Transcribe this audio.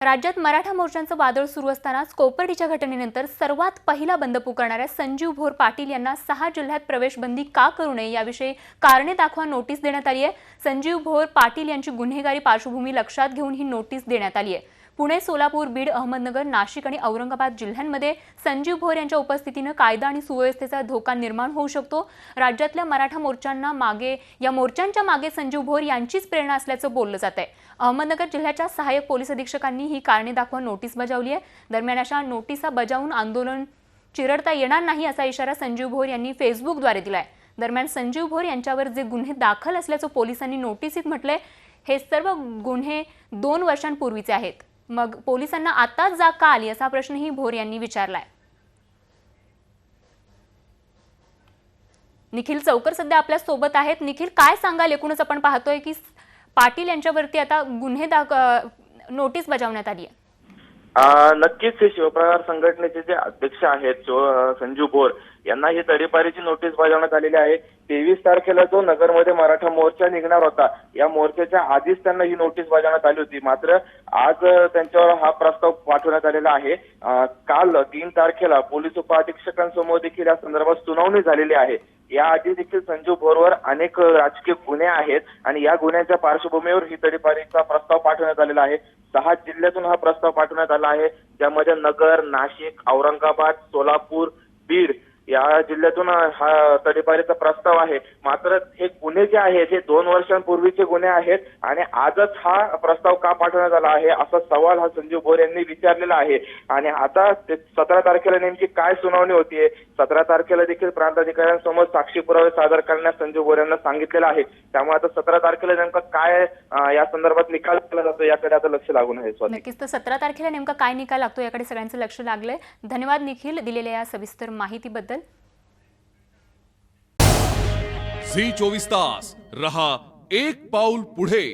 राज्यात मराठा मोर्चांचं वादळ सुरू असतानाच कोपर्डीच्या घटनेनंतर सर्वात पहिला बंद पुकारणाऱ्या संजीव भोर पाटील यांना 6 जिल्ह्यात प्रवेशबंदी का करू नये याविषयी कारणे दाखवा नोटीस देण्यात आली आहे। संजीव भोर पाटील यांची गुन्हेगारी पार्श्वभूमी लक्षात घेऊन ही नोटीस देण्यात आली आहे। पुणे, सोलापूर, बीड, अहमदनगर, नाशिक आणि औरंगाबाद जिल्ह्यांमध्ये संजीव भोर यांच्या उपस्थितीने कायदा आणि सुव्यवस्थेचा धोका निर्माण होऊ शकतो। राज्यातल्या मराठा मोर्चांच्या मागे संजीव भोर यांचीच प्रेरणा असल्याचं बोललं जात आहे। अहमदनगर जिल्ह्याच्या सहाय्यक पोलीस अधीक्षकांनी ही कारणे दाखवा नोटीस बजावली आहे। दरम्यान अशा नोटिसा बजावून आंदोलन चिरडता येणार नाही असा इशारा संजीव भोर यांनी फेसबुकद्वारे दिलाय। दरम्यान संजीव भोर यांच्यावर जे गुन्हे दाखल असल्याचं पोलिसांनी नोटिसीत म्हटलंय, हे सर्व गुन्हे 2 वर्षांपूर्वीचे आहेत। मग पोलिसांना आताच जाग का आली असा प्रश्नही भोर यांनी विचारलाय। निखिल चौकर सध्या आपल्या सोबत आहेत। निखिल, काय सांगाल? एकूणच आपण पाहतोय की पाटील यांच्यावरती आता नोटीस बजावण्यात आली आहे। नक्कीच हे शिवप्रहार संघटनेचे जे अध्यक्ष आहेत संजीव भोर यांना ही तडीपारीची नोटीस बजावण्यात आलेली आहे। 23 तारखेला जो नगरमध्ये मराठा मोर्चा निघणार होता, या मोर्चाच्या आधीच त्यांना ही नोटीस बजावण्यात आली होती। मात्र आज त्यांच्यावर हा प्रस्ताव पाठवण्यात आलेला आहे। काल 3 तारखेला पोलीस उपअधीक्षकांसमोर देखील या संदर्भात सुनावणी झालेली आहे। याआधी देखील संजीव भोरवर अनेक राजकीय गुन्हे आहेत आणि या गुन्ह्यांच्या पार्श्वभूमीवर ही तडीपारीचा प्रस्ताव पाठवण्यात आलेला आहे। 6 जिल्ह्यातून हा प्रस्ताव पाठवण्यात आला आहे, ज्यामध्ये नगर, नाशिक, औरंगाबाद, सोलापूर, बीड या जिल्ह्यातून हा तडीपारीचा प्रस्ताव आहे। मात्र हे गुन्हे जे आहेत हे 2 वर्षांपूर्वीचे गुन्हे आहेत आणि आजच हा प्रस्ताव का पाठवण्यात आला आहे असा सवाल हा संजीव भोर यांनी विचारलेला आहे। आणि आता 17 तारखेला नेमकी काय सुनावणी होतीये, 17 तारखेला देखील प्रांताधिकाऱ्यांसमोर साक्षी पुरावे सादर करण्यास संजीव भोर यांना सांगितलेलं आहे। त्यामुळे आता 17 तारखेला नेमका काय या संदर्भात निकाल केला जातो याकडे आता लक्ष लागून आहे। नक्कीच, तर 17 तारखेला नेमका काय निकाल लागतो याकडे सगळ्यांचं लक्ष लागलंय। धन्यवाद निखिल दिलेल्या या सविस्तर माहितीबद्दल। झी 24 तास रहा एक पाऊल पुढे।